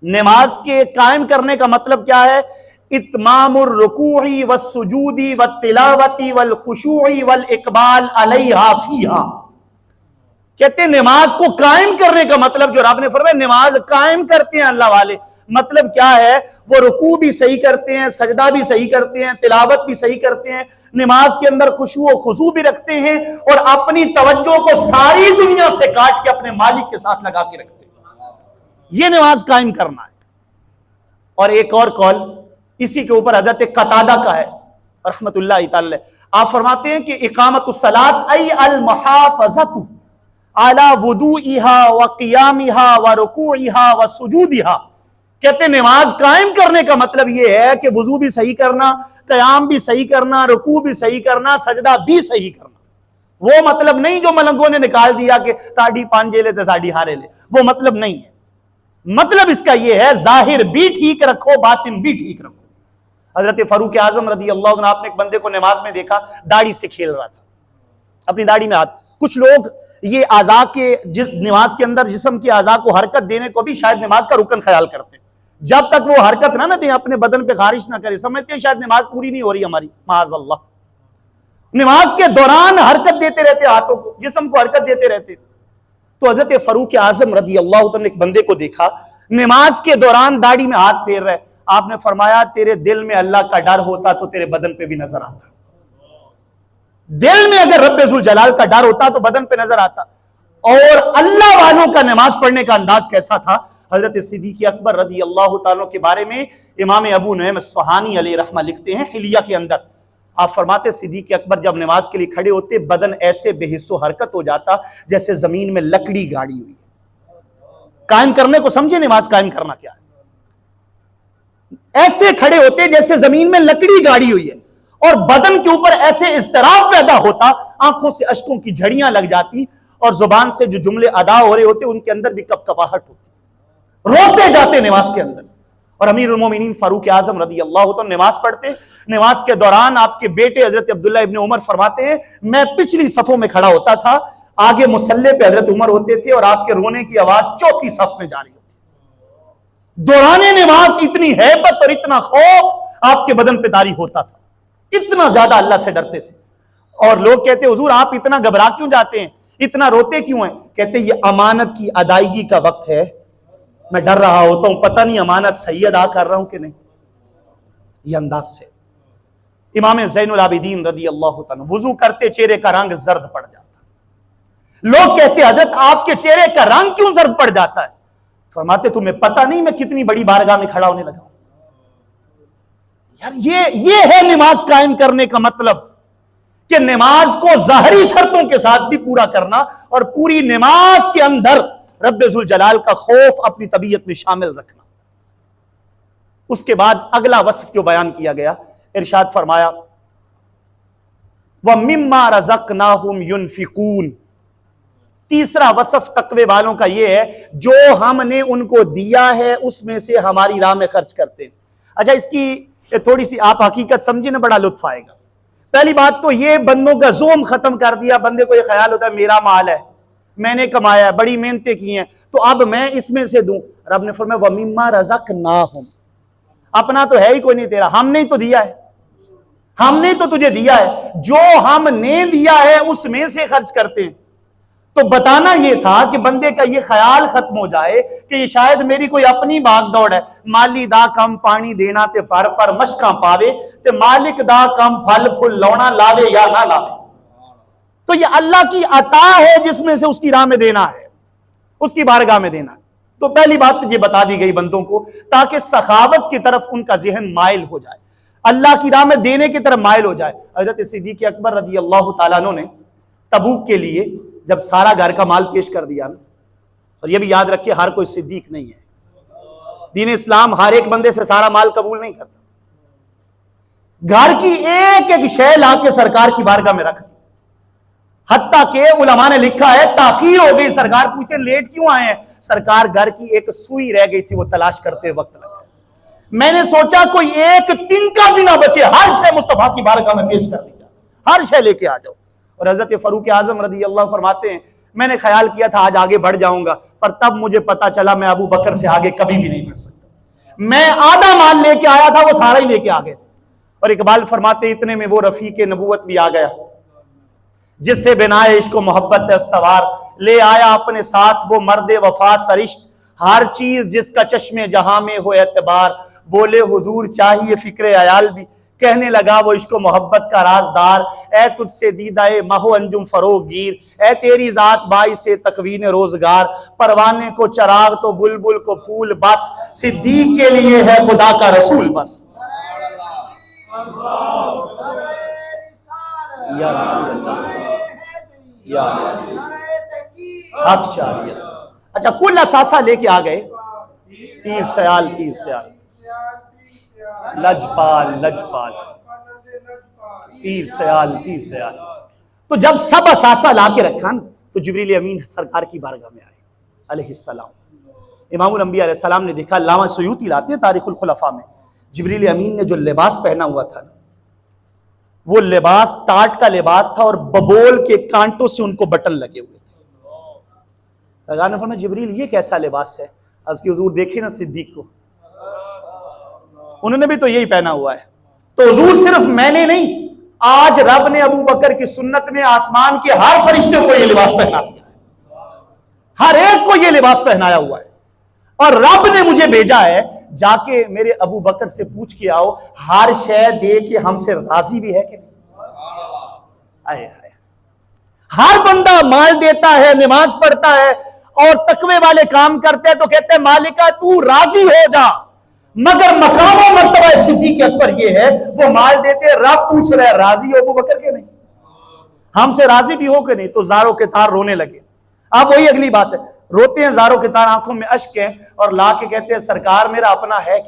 نماز کے قائم کرنے کا مطلب کیا ہے؟ اتمام الرکوع والسجود والتلاوت والخشوع والاقبال علیہا فیہا. کہتے ہیں نماز کو قائم کرنے کا مطلب، جو رب نے فرمایا نماز قائم کرتے ہیں اللہ والے، مطلب کیا ہے؟ وہ رکوع بھی صحیح کرتے ہیں، سجدہ بھی صحیح کرتے ہیں، تلاوت بھی صحیح کرتے ہیں، نماز کے اندر خشوع و خضوع بھی رکھتے ہیں، اور اپنی توجہ کو ساری دنیا سے کاٹ کے اپنے مالک کے ساتھ لگا کے رکھتے ہیں. یہ نماز قائم کرنا ہے. اور ایک اور قول اسی کے اوپر حضرت قتادہ کا ہے رحمت اللہ تعالی، آپ فرماتے ہیں کہ اقامت الصلاۃ ای المحافظۃ علی وضوئها وقیامها ورکوعها وسجودها. کہتے ہیں نماز قائم کرنے کا مطلب یہ ہے کہ وضو بھی صحیح کرنا، قیام بھی صحیح کرنا، رکوع بھی صحیح کرنا، سجدہ بھی صحیح کرنا. وہ مطلب نہیں جو ملنگوں نے نکال دیا کہ تاڑی پانجے لے تے ساڑی ہارے لے، وہ مطلب نہیں ہے. مطلب اس کا یہ ہے ظاہر بھی ٹھیک رکھو، باطن بھی ٹھیک رکھو. حضرت فاروق اعظم رضی اللہ عنہ، آپ نے ایک بندے کو نماز میں دیکھا داڑھی سے کھیل رہا تھا، اپنی داڑھی میں ہاتھ. کچھ لوگ یہ اعضاء کے نماز کے اندر جسم کے اعضاء کو حرکت دینے کو بھی شاید نماز کا رکن خیال کرتے ہیں. جب تک وہ حرکت نہ دیں، اپنے بدن پہ خارش نہ کرے، سمجھتے ہیں شاید نماز پوری نہیں ہو رہی ہماری. معاذ اللہ، نماز کے دوران حرکت دیتے رہتے، ہاتھوں کو، جسم کو حرکت دیتے رہتے. تو حضرت فاروق اعظم رضی اللہ عنہ نے ایک بندے کو دیکھا نماز کے دوران داڑھی میں ہاتھ پھیر رہے. آپ نے فرمایا تیرے دل میں اللہ کا ڈر ہوتا تو تیرے بدن پہ بھی نظر آتا. دل میں اگر رب ذوالجلال کا ڈر ہوتا تو بدن پہ نظر آتا. اور اللہ والوں کا نماز پڑھنے کا انداز کیسا تھا؟ حضرت صدیق اکبر رضی اللہ تعالیٰ کے بارے میں امام ابو نعیم اصفہانی علیہ رحمہ لکھتے ہیں حلیہ کے اندر، آپ فرماتے صدیق اکبر جب نماز کے لیے کھڑے ہوتے بدن ایسے بے حس و حرکت ہو جاتا جیسے زمین میں لکڑی گاڑی ہوئی ہے. قائم کرنے کو سمجھے نماز قائم کرنا کیا ہے؟ ایسے کھڑے ہوتے جیسے زمین میں لکڑی گاڑی ہوئی ہے، اور بدن کے اوپر ایسے اضطراب پیدا ہوتا، آنکھوں سے اشکوں کی جھڑیاں لگ جاتی، اور زبان سے جو جملے ادا ہو رہے ہوتے ان کے اندر بھی کپکپاہٹ ہوتی، روتے جاتے نماز کے اندر. اور امیر المومنین فاروق اعظم رضی اللہ عنہ نماز پڑھتے، نماز کے دوران آپ کے بیٹے حضرت عبداللہ ابن عمر فرماتے ہیں میں پچھلی صفوں میں کھڑا ہوتا تھا، آگے مصلی پہ حضرت عمر ہوتے تھے، اور آپ کے رونے کی آواز چوتھی صف میں جاری ہوتی. دوران نماز اتنی ہیبت اور اتنا خوف آپ کے بدن پہ طاری ہوتا تھا، اتنا زیادہ اللہ سے ڈرتے تھے. اور لوگ کہتے حضور آپ اتنا گھبرا کیوں جاتے ہیں، اتنا روتے کیوں ہیں؟ کہتے یہ امانت کی ادائیگی کا وقت ہے، میں ڈر رہا ہوتا ہوں پتہ نہیں امانت صحیح ادا کر رہا ہوں کہ نہیں. یہ انداز ہے. امام زین العابدین رضی اللہ تعالیٰ وضو کرتے چہرے کا رنگ زرد پڑ جاتا. لوگ کہتے حضرت آپ کے چہرے کا رنگ کیوں زرد پڑ جاتا ہے؟ فرماتے تمہیں پتہ نہیں میں کتنی بڑی بارگاہ میں کھڑا ہونے لگا. یار یہ ہے نماز قائم کرنے کا مطلب، کہ نماز کو ظاہری شرطوں کے ساتھ بھی پورا کرنا اور پوری نماز کے اندر رب ذوالجلال کا خوف اپنی طبیعت میں شامل رکھنا. اس کے بعد اگلا وصف جو بیان کیا گیا، ارشاد فرمایا وَمِمَّا رَزَقْنَاهُمْ يُنْفِقُونَ. تیسرا وصف تقوی والوں کا یہ ہے جو ہم نے ان کو دیا ہے اس میں سے ہماری راہ میں خرچ کرتے ہیں. اچھا اس کی تھوڑی سی آپ حقیقت سمجھیں نا، بڑا لطف آئے گا. پہلی بات تو یہ بندوں کا زوم ختم کر دیا. بندے کو یہ خیال ہوتا ہے میرا مال ہے، میں نے کمایا ہے، بڑی محنتیں کی ہیں، تو اب میں اس میں سے دوں. رب نے فرمایا وَمِمَّا رَزَقْنَاهُمْ. اپنا تو ہے ہی کوئی نہیں تیرا، ہم نے تو دیا ہے، ہم نے تو تجھے دیا ہے، جو ہم نے دیا ہے اس میں سے خرچ کرتے ہیں. تو بتانا یہ تھا کہ بندے کا یہ خیال ختم ہو جائے کہ یہ شاید میری کوئی اپنی باغ دوڑ ہے. مالی دا کم پانی دینا تے پر مشکاں پاوے تے مالک دا کم پھل پھل لونا لاوے یا نہ لاوے. تو یہ اللہ کی عطا ہے جس میں سے اس کی راہ میں دینا ہے، اس کی بارگاہ میں دینا ہے. تو پہلی بات یہ بتا دی گئی بندوں کو تاکہ سخاوت کی طرف ان کا ذہن مائل ہو جائے، اللہ کی راہ میں دینے کی طرف مائل ہو جائے. حضرت صدیق اکبر رضی اللہ تعالیٰ عنہ نے تبوک کے لیے جب سارا گھر کا مال پیش کر دیا نا، اور یہ بھی یاد رکھے ہر کوئی صدیق نہیں ہے، دین اسلام ہر ایک بندے سے سارا مال قبول نہیں کرتا. گھر کی ایک ایک شے لا کے سرکار کی بارگاہ میں رکھ دی. حتیٰ کہ علماء نے لکھا ہے تاخیر ہو گئی، سرکار پوچھتے ہیں لیٹ کیوں آئے ہیں؟ سرکار گھر کی ایک سوئی رہ گئی تھی، وہ تلاش کرتے وقت لگا. میں نے سوچا کوئی ایک تنکا بھی نہ بچے، ہر شے مصطفیٰ کی بارگاہ میں پیش کر دیا، ہر شے لے کے آ جاؤ. اور حضرت فاروق اعظم رضی اللہ فرماتے ہیں میں نے خیال کیا تھا آج آگے بڑھ جاؤں گا، پر تب مجھے پتا چلا میں ابو بکر سے آگے کبھی بھی نہیں بڑھ سکتا. میں آدھا مال لے کے آیا تھا، وہ سارا ہی لے کے آ گئے. اور اقبال فرماتے اتنے میں وہ رفیق نبوت بھی آ گیا جس سے بنا عشق و محبت استوار، لے آیا اپنے ساتھ وہ مرد وفا سرشت، ہر چیز جس کا چشم جہاں میں ہو اعتبار. بولے حضور چاہیے فکر عیال بھی، کہنے لگا وہ عشق و محبت کا رازدار. اے تجھ سے دیدہ مہو انجم فروغ گیر، اے تیری ذات باعث تکوین روزگار. پروانے کو چراغ تو بلبل کو پھول، بس صدیق کے لیے ہے خدا کا رسول بس. یا رسول اللہ یا حق شاریہ. اچھا کل اثاثہ لے کے آ گئے، پیر سیال لجپال پیر سیال. تو جب سب اثاثہ لا کے رکھا نا تو جبریل امین سرکار کی بارگاہ میں آئے علیہ السلام. امام الانبیاء علیہ السلام نے دیکھا، علامہ سیوطی لاتے ہیں تاریخ الخلفاء میں، جبریل امین نے جو لباس پہنا ہوا تھا وہ لباس ٹاٹ کا لباس تھا اور ببول کے کانٹوں سے ان کو بٹن لگے ہوئے تھے. سرکار نے فرمایا جبریل یہ کیسا لباس ہے؟ از کی حضور دیکھیں نا صدیق کو، انہوں نے بھی تو یہی پہنا ہوا ہے. تو حضور صرف میں نے نہیں، آج رب نے ابو بکر کی سنت میں آسمان کے ہر فرشتے کو یہ لباس پہنا دیا ہے، ہر ایک کو یہ لباس پہنایا ہوا ہے. اور رب نے مجھے بھیجا ہے جا کے میرے ابو بکر سے پوچھ کے آؤ ہر شے دے کے ہم سے راضی بھی ہے کہ نہیں. ہر بندہ مال دیتا ہے، نماز پڑھتا ہے اور تقوی والے کام کرتے ہیں تو کہتے ہیں مالکہ تو راضی ہو جا. مگر مقام و مرتبہ صدیق اکبر یہ ہے وہ مال دیتے، رب پوچھ رہے راضی ہو ابو بکر کے نہیں، ہم سے راضی بھی ہو کہ نہیں؟ تو زاروں کے تار رونے لگے. اب وہی اگلی بات ہے، روتے ہیں زاروں کے تار، آنکھوں میں اشک ہیں، اور لا کے کہتے ہیں سرکار میرا اپنا ہے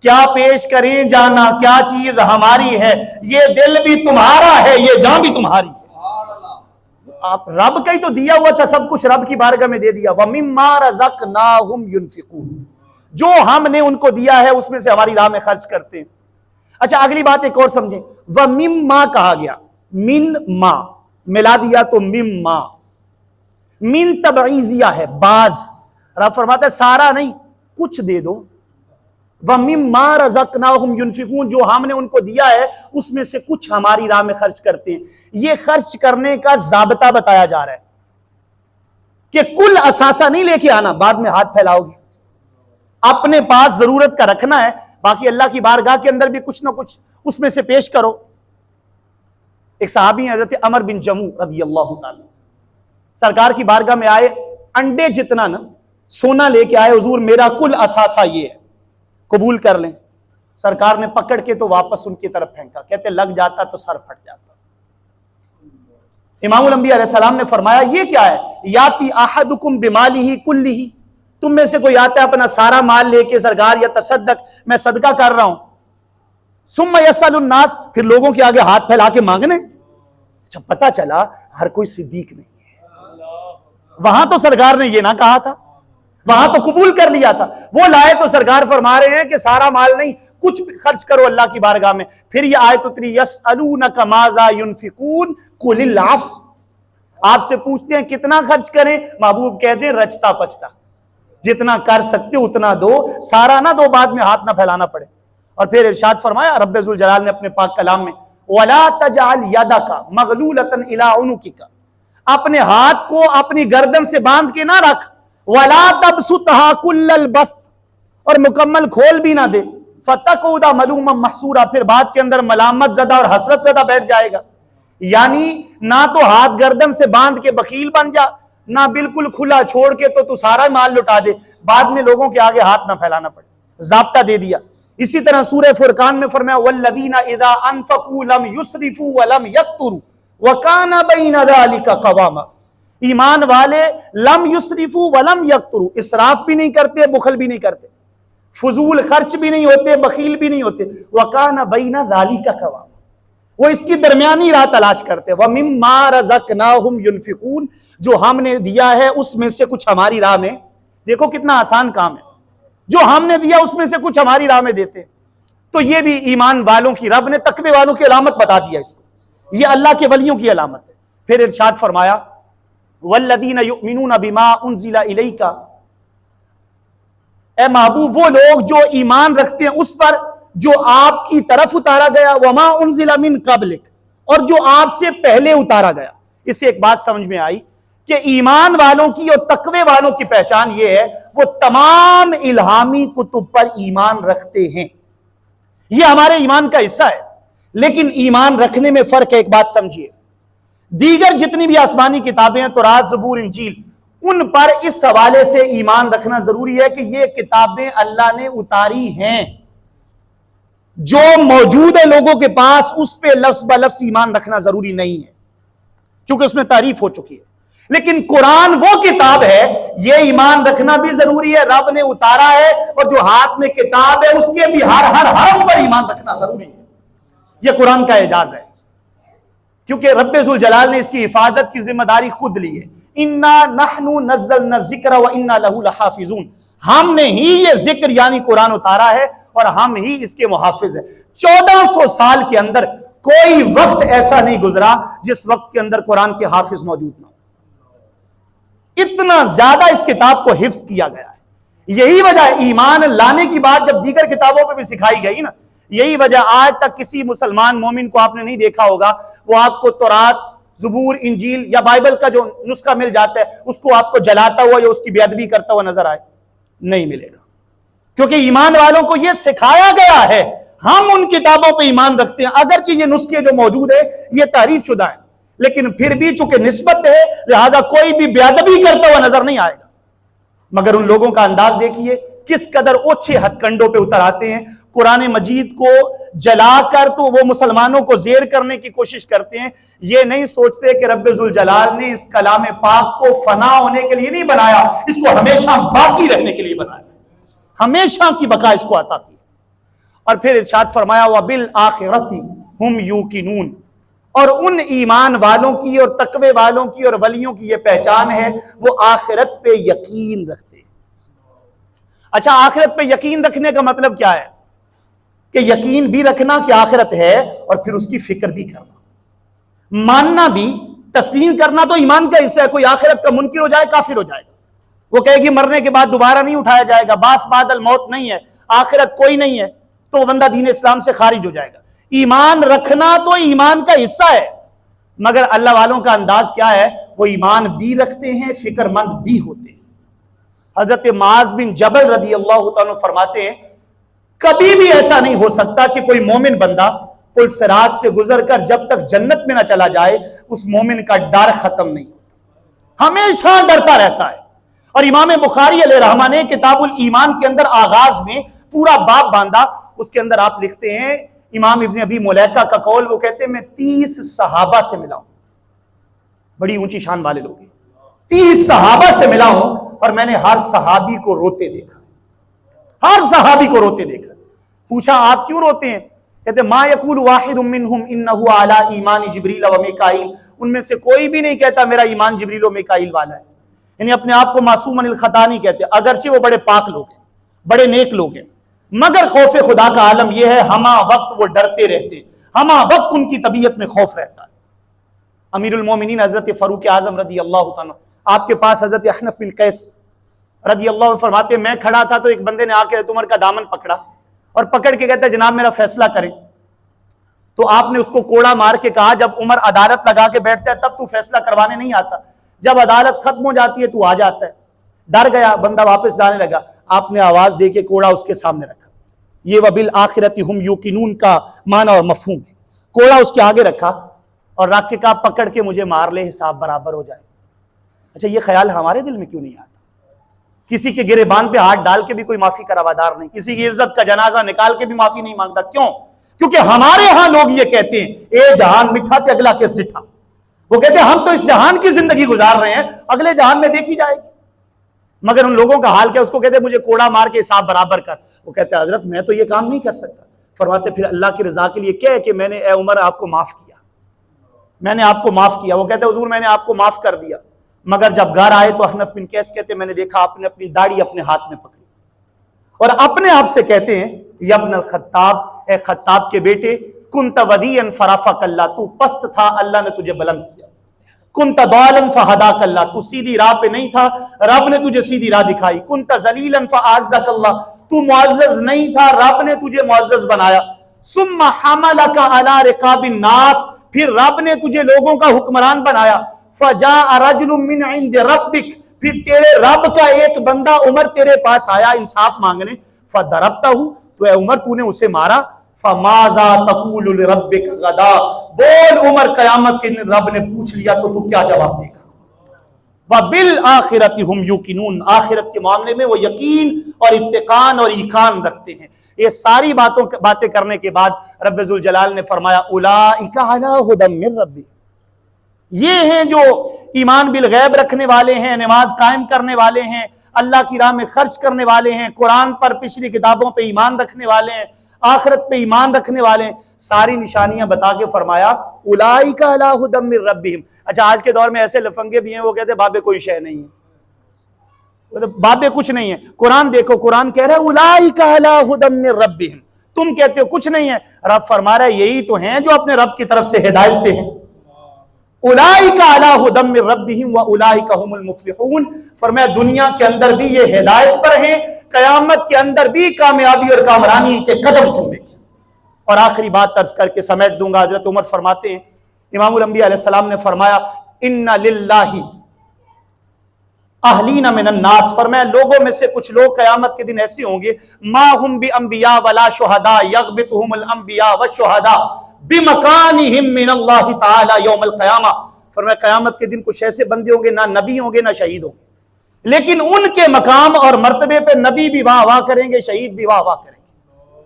کیا پیش کریں جانا، کیا چیز ہماری ہے؟ یہ دل بھی تمہارا ہے، یہ جان بھی تمہاری ہے. آپ رب کا ہی تو دیا ہوا تھا، سب کچھ رب کی بارگاہ میں دے دیا. وَمِمَّا رَزَقْنَاهُمْ يُنْفِقُونَ، جو ہم نے ان کو دیا ہے اس میں سے ہماری راہ میں خرچ کرتے ہیں. اچھا اگلی بات ایک اور سمجھیں، وَمِمَّا کہا گیا، من ما ملا دیا تو مما، من تبعیضیہ ہے، بعض. رب فرماتا ہے سارا نہیں، کچھ دے دو. وَمِمَّا رَزَقْنَاهُمْ يُنْفِقُونَ، جو ہم نے ان کو دیا ہے اس میں سے کچھ ہماری راہ میں خرچ کرتے ہیں. یہ خرچ کرنے کا ضابطہ بتایا جا رہا ہے کہ کل اثاثہ نہیں لے کے آنا، بعد میں ہاتھ پھیلاؤ گے. اپنے پاس ضرورت کا رکھنا ہے، باقی اللہ کی بارگاہ کے اندر بھی کچھ نہ کچھ اس میں سے پیش کرو. ایک صحابی ہیں حضرت عمر بن جموع رضی اللہ تعالی، سرکار کی بارگاہ میں آئے، انڈے جتنا نا سونا لے کے آئے، حضور میرا کل اثاثہ یہ ہے، قبول کر لیں۔ سرکار نے پکڑ کے تو واپس ان کی طرف پھینکا، کہتے لگ جاتا تو سر پھٹ جاتا۔ امام الانبیاء علیہ السلام نے فرمایا یہ کیا ہے؟ یاتی احدکم بمالہ کلہ، تم میں سے کوئی آتا ہے اپنا سارا مال لے کے، سرکار یا تصدق میں صدقہ کر رہا ہوں، ثم یسأل الناس، پھر لوگوں کے آگے ہاتھ پھیلا کے مانگنے۔ اچھا پتہ چلا ہر کوئی صدیق نہیں ہے، وہاں تو سرکار نے یہ نہ کہا تھا، وہاں تو قبول کر لیا تھا، وہ لائے تو سرکار فرما رہے ہیں کہ سارا مال نہیں، کچھ خرچ کرو اللہ کی بارگاہ میں۔ پھر یہ آیت اتری یسألونک ماذا ینفقون قل العفو، آپ سے پوچھتے ہیں کتنا خرچ کریں، محبوب کہتے ہیں رچتا پچتا، جتنا کر سکتے اتنا دو، سارا نہ دو بعد میں ہاتھ نہ پھیلانا پڑے۔ اور پھر ارشاد فرمایا رب ذوالجلال نے اپنے پاک کلام میں وَلَا تَجْعَلْ يَدَكَ مَغْلُولَةً إِلَىٰ عُنُقِكَ، اپنے ہاتھ کو اپنی گردن سے باندھ کے نہ رکھ، وَلَا تَبْسُطْهَا كُلَّ الْبَسْطِ، اور مکمل کھول بھی نہ دے، فَتَقْعُدَ مَلُومًا مَحْسُورًا، پھر بات کے اندر ملامت زدہ اور حسرت زدہ بیٹھ جائے گا۔ یعنی نہ تو ہاتھ گردن سے باندھ کے بخیل بن جا، نہ بالکل کھلا چھوڑ کے تو سارا مال لٹا دے، بعد میں لوگوں کے آگے ہاتھ نہ پھیلانا پڑے، ضابطہ دے دیا۔ اسی طرح سورہ فرقان میں فرمایا وَالَّذِينَ إِذَا أَنفَقُوا لَمْ يُسْرِفُوا وَلَمْ يَقْتُرُوا وَكَانَ بَيْنَ ذَلِكَ قَوَامًا، ایمان والے لم یسرفوا ولم یقتروا، اسراف بھی نہیں کرتے، بخل بھی نہیں کرتے، فضول خرچ بھی نہیں ہوتے، بخیل بھی نہیں ہوتے، وَكَانَ بَيْنَ ذَلِكَ قَوَامًا، وہ اس کی درمیانی راہ تلاش کرتے، وَمِمَّا رَزَقْنَاهُمْ يُنْفِقُونَ، جو ہم نے دیا ہے اس میں سے کچھ ہماری راہ میں، دیکھو کتنا آسان کام ہے، جو ہم نے دیا اس میں سے کچھ ہماری راہ میں دیتے۔ تو یہ بھی ایمان والوں کی، رب نے تقوی والوں کی علامت بتا دیا اس کو، یہ اللہ کے ولیوں کی علامت ہے۔ پھر ارشاد فرمایا وَالَّذِينَ يُؤْمِنُونَ بِمَا أُنزِلَ إِلَيْكَ، اے محبوب وہ لوگ جو ایمان رکھتے ہیں اس پر جو آپ کی طرف اتارا گیا، وَمَا أُنزِلَ مِن قَبْلِكَ، اور جو آپ سے پہلے اتارا گیا۔ اس سے ایک بات سمجھ میں آئی کہ ایمان والوں کی اور تقوی والوں کی پہچان یہ ہے وہ تمام الہامی کتب پر ایمان رکھتے ہیں، یہ ہمارے ایمان کا حصہ ہے۔ لیکن ایمان رکھنے میں فرق ہے، ایک بات سمجھیے، دیگر جتنی بھی آسمانی کتابیں ہیں، تورات، زبور، انجیل، ان پر اس حوالے سے ایمان رکھنا ضروری ہے کہ یہ کتابیں اللہ نے اتاری ہیں، جو موجود ہے لوگوں کے پاس اس پہ لفظ بہ لفظ ایمان رکھنا ضروری نہیں ہے کیونکہ اس میں تعریف ہو چکی ہے۔ لیکن قرآن وہ کتاب ہے، یہ ایمان رکھنا بھی ضروری ہے، رب نے اتارا ہے، اور جو ہاتھ میں کتاب ہے اس کے بھی ہر حرف پر ایمان رکھنا ضروری ہے۔ یہ قرآن کا اعجاز ہے کیونکہ رب ذوالجلال نے اس کی حفاظت کی ذمہ داری خود لی ہے۔ اِنَّا نَحْنُ نَزَّلْنَا الذِّكْرَ وَإِنَّا لَهُ لَحَافِظُونَ، ہم نے ہی یہ ذکر یعنی قرآن اتارا ہے اور ہم ہی اس کے محافظ ہیں۔ 1400 سال کے اندر کوئی وقت ایسا نہیں گزرا جس وقت کے اندر قرآن کے حافظ موجود نہ ہو، اتنا زیادہ اس کتاب کو حفظ کیا گیا ہے۔ یہی وجہ ایمان لانے کی بات جب دیگر کتابوں پہ بھی سکھائی گئی نا، یہی وجہ آج تک کسی مسلمان مومن کو آپ نے نہیں دیکھا ہوگا وہ آپ کو تورات، زبور، انجیل یا بائبل کا جو نسخہ مل جاتا ہے اس کو آپ کو جلاتا ہوا یا اس کی بے ادبی کرتا ہوا نظر آئے، نہیں ملے گا، کیونکہ ایمان والوں کو یہ سکھایا گیا ہے۔ ہم ان کتابوں پہ ایمان رکھتے ہیں اگرچہ یہ نسخے جو موجود ہیں یہ تعریف شدہ ہیں، لیکن پھر بھی چونکہ نسبت ہے لہذا کوئی بھی بے ادبی کرتا ہوا نظر نہیں آئے گا۔ مگر ان لوگوں کا انداز دیکھیے کس قدر اوچھے ہتھ کنڈوں پہ اتر آتے ہیں، قرآن مجید کو جلا کر تو وہ مسلمانوں کو زیر کرنے کی کوشش کرتے ہیں، یہ نہیں سوچتے کہ رب ذوالجلال نے اس کلام پاک کو فنا ہونے کے لیے نہیں بنایا، اس کو ہمیشہ باقی رہنے کے لیے بنایا، ہمیشہ کی بقا اس کو عطا کی۔ اور پھر ارشاد فرمایا وَبِالْآخِرَةِ هُمْ يُوقِنُونَ، اور ان ایمان والوں کی اور تقوی والوں کی اور ولیوں کی یہ پہچان ہے وہ آخرت پہ یقین رکھتے ہیں۔ اچھا آخرت پہ یقین رکھنے کا مطلب کیا ہے؟ کہ یقین بھی رکھنا کہ آخرت ہے اور پھر اس کی فکر بھی کرنا، ماننا بھی، تسلیم کرنا تو ایمان کا حصہ ہے۔ کوئی آخرت کا منکر ہو جائے کافر ہو جائے گا، وہ کہے گی مرنے کے بعد دوبارہ نہیں اٹھایا جائے گا، باس بعد الموت نہیں ہے، آخرت کوئی نہیں ہے، تو وہ بندہ دین اسلام سے خارج ہو جائے گا۔ ایمان رکھنا تو ایمان کا حصہ ہے، مگر اللہ والوں کا انداز کیا ہے؟ وہ ایمان بھی رکھتے ہیں، فکر مند بھی ہوتے ہیں۔ حضرت معاذ بن جبل رضی اللہ تعالیٰ فرماتے ہیں کبھی بھی ایسا نہیں ہو سکتا کہ کوئی مومن بندہ پل صراط سے گزر کر جب تک جنت میں نہ چلا جائے اس مومن کا ڈر ختم نہیں ہوتا، ہمیشہ ڈرتا رہتا ہے۔ اور امام بخاری علیہ رحمہ نے کتاب الایمان کے اندر آغاز میں پورا باب باندھا، اس کے اندر آپ لکھتے ہیں امام ابن ابی ملیکہ کا قول، وہ کہتے ہیں میں 30 صحابہ سے ملا ہوں، بڑی اونچی شان والے لوگ ہیں، 30 صحابہ سے ملا ہوں اور میں نے ہر صحابی کو روتے دیکھا، ہر صحابی کو روتے دیکھا۔ پوچھا آپ کیوں روتے ہیں؟ کہتے ما یقول واحد منہم انہ علی ایمان جبریل و میکائیل، ان میں سے کوئی بھی نہیں کہتا میرا ایمان جبریل و میکائیل والا ہے، یعنی اپنے آپ کو معصوم عن الخطا نہیں کہتے، اگرچہ وہ بڑے پاک لوگ ہیں، بڑے نیک لوگ ہیں، مگر خوف خدا کا عالم یہ ہے ہمہ وقت وہ ڈرتے رہتے ہیں، ہمہ وقت ان کی طبیعت میں خوف رہتا ہے۔ امیر المومنین حضرت فاروق اعظم رضی اللہ تعالیٰ، آپ کے پاس حضرت احنف بن قیس رضی اللہ عنہ فرماتے ہیں میں کھڑا تھا تو ایک بندے نے آ کے عمر کا دامن پکڑا اور پکڑ کے کہتا ہے جناب میرا فیصلہ کریں، تو آپ نے اس کو کوڑا مار کے کہا جب عمر عدالت لگا کے بیٹھتا ہے تب تو فیصلہ کروانے نہیں آتا، جب عدالت ختم ہو جاتی ہے تو آ جاتا ہے۔ ڈر گیا بندہ، واپس جانے لگا، آپ نے آواز دے کے کوڑا اس کے سامنے رکھا، یہ وَبِالْآخِرَةِ هُمْ يُوقِنُونَ کا معنی اور مفہوم ہے، کوڑا اس کے آگے رکھا اور رکھ کے کہا پکڑ کے مجھے مار لے حساب برابر ہو جائے۔ اچھا یہ خیال ہمارے دل میں کیوں نہیں آتا؟ کسی کے گریبان پہ ہاتھ ڈال کے بھی کوئی معافی کا روادار نہیں، کسی کی عزت کا جنازہ نکال کے بھی معافی نہیں مانگتا، کیوں؟ کیونکہ ہمارے ہاں لوگ یہ کہتے ہیں اے جہان مٹھا تے اگلا کس ڈٹھا، وہ کہتے ہیں ہم تو اس جہان کی زندگی گزار رہے ہیں، اگلے جہان میں دیکھی جائے گی۔ مگر ان لوگوں کا حال کیا؟ اس کو کہتے ہیں مجھے کوڑا مار کے حساب برابر کر، وہ کہتے ہیں حضرت میں تو یہ کام نہیں کر سکتا۔ فرماتے پھر اللہ کی رضا کے لیے کہہ کہ میں نے اے عمر آپ کو معاف کیا، میں نے آپ کو معاف کیا۔ وہ کہتے ہیں حضور میں نے آپ کو معاف کر دیا، مگر جب گھر آئے تو احنف بن قیس کہتے ہیں میں نے دیکھا آپ نے اپنی داڑھی اپنے ہاتھ میں پکڑی اور اپنے آپ سے کہتے ہیں یا ابن الخطاب، اے خطاب کے بیٹے، کنت ودیعا فرفعک اللہ، تو پست تھا اللہ نے تجھے بلند کیا، کنت ضالا فہداک اللہ، تو سیدھی راہ پہ نہیں تھا رب نے تجھے سیدھی راہ دکھائی، کنت ذلیلا فاعزک اللہ، تو معزز نہیں تھا رب نے تجھے معزز بنایا، ثم حملک علی رقاب الناس، پھر رب نے تجھے لوگوں کا حکمران بنایا، فجاء رجل من عند ربک، پھر تیرے رب کا ایک بندہ عمر تیرے پاس آیا انصاف مانگنے، فضربتہ، تو اے عمر تو نے اسے مارا، فماذا تقول لربک غدا، بول عمر قیامت کے دن رب نے پوچھ لیا تو کیا جواب دے گا؟ وَبِالْآخِرَةِ هُمْ يُوقِنُونَ، آخرت کے معاملے میں وہ یقین اور اتقان اور ایقان رکھتے ہیں۔ یہ ساری باتیں کرنے کے بعد رب ذوالجلال نے فرمایا اولئک علی ھدی من ربہم، یہ ہیں جو ایمان بالغیب رکھنے والے ہیں، نماز قائم کرنے والے ہیں، اللہ کی راہ میں خرچ کرنے والے ہیں، قرآن پر پچھلی کتابوں پہ ایمان رکھنے والے ہیں، آخرت پہ ایمان رکھنے والے ہیں، ساری نشانیاں بتا کے فرمایا اولئک علی ھدی من ربہم۔ اچھا آج کے دور میں ایسے لفنگے بھی ہیں وہ کہتے ہیں بابے کوئی شے نہیں ہے، بابے کچھ نہیں ہے، قرآن دیکھو قرآن کہہ رہا ہے اولئک علی ھدی من ربہم، تم کہتے ہو کچھ نہیں ہے، رب فرما رہا ہے یہی تو ہیں جو اپنے رب کی طرف سے ہدایت پہ ہیں، اولئک علی ھدی من ربہم واولئک ھم المفلحون۔ فرمایا دنیا کے اندر بھی یہ ہدایت پر ہیں، قیامت کے اندر بھی کامیابی اور کامرانی ان کے قدم چومے گی۔ اور آخری بات عرض کر کے سمیٹ دوں گا، حضرت عمر فرماتے ہیں امام الانبیاء علیہ السلام نے فرمایا ان للہ اہلین من الناس، فرمایا لوگوں میں سے کچھ لوگ قیامت کے دن ایسے ہوں گے ما ہم بانبیاء ولا شہداء یغبطہم الانبیاء والشہداء بمکانہم من اللہ تعالی یوم القیامہ، فرمایا قیامت کے دن کچھ ایسے بندے ہوں گے نہ نبی ہوں گے نہ شہید ہوں گے، لیکن ان کے مقام اور مرتبے پہ نبی بھی واہ واہ کریں گے، شہید بھی واہ واہ کریں گے۔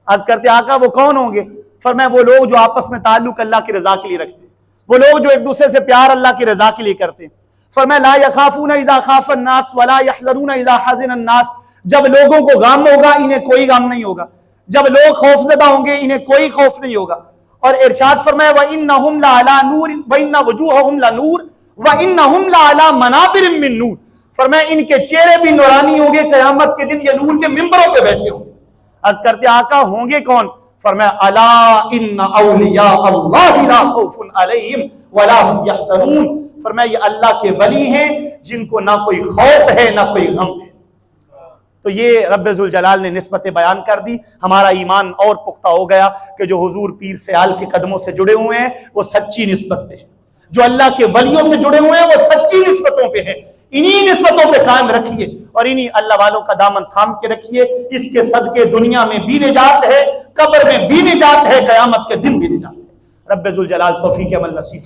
عرض کرتے آقا وہ کون ہوں گے؟ فرمایا وہ لوگ جو آپس میں تعلق اللہ کی رضا کے لیے رکھتے ہیں، وہ لوگ جو ایک دوسرے سے پیار اللہ کی رضا کے لیے کرتے ہیں۔ فرمایا لا یخافون اذا خاف الناس ولا یحزنون اذا حزن الناس، جب لوگوں کو غم ہوگا انہیں کوئی غم نہیں ہوگا، جب لوگ خوف زدہ ہوں گے انہیں کوئی خوف نہیں ہوگا۔ اور ارشاد فرمایا وَإِنَّهُمْ لَعَلَىٰ نُورٍ وَإِنَّ وُجُوهَهُمْ لَنُورٌ وَإِنَّهُمْ لَعَلَىٰ مَنَابِرٍ مِّن نُور، فرمایا ان کے چہرے بھی نورانی ہوں گے، قیامت کے دن یہ نور کے ممبروں پہ بیٹھے ہوں گے۔ عرض کرتے آقا ہوں گے کون؟ فرمایا الا ان اولیاء اللہ لا خوف علیہم ولا هم یحزنون، فرمایا یہ اللہ کے ولی ہیں جن کو نہ کوئی خوف ہے نہ کوئی غم ہے۔ تو یہ رب ذوالجلال نے نسبت بیان کر دی، ہمارا ایمان اور پختہ ہو گیا کہ جو حضور پیر سیال کے قدموں سے جڑے ہوئے ہیں وہ سچی نسبت پہ ہیں، جو اللہ کے ولیوں سے جڑے ہوئے ہیں وہ سچی نسبتوں پہ ہیں، انہی نسبتوں پہ قائم رکھیے اور انہی اللہ والوں کا دامن تھام کے رکھیے، اس کے صدقے دنیا میں بھی نجات ہے، قبر میں بھی نجات ہے، قیامت کے دن بھی نجات ہے۔ رب ذوالجلال توفیق عمل نصیب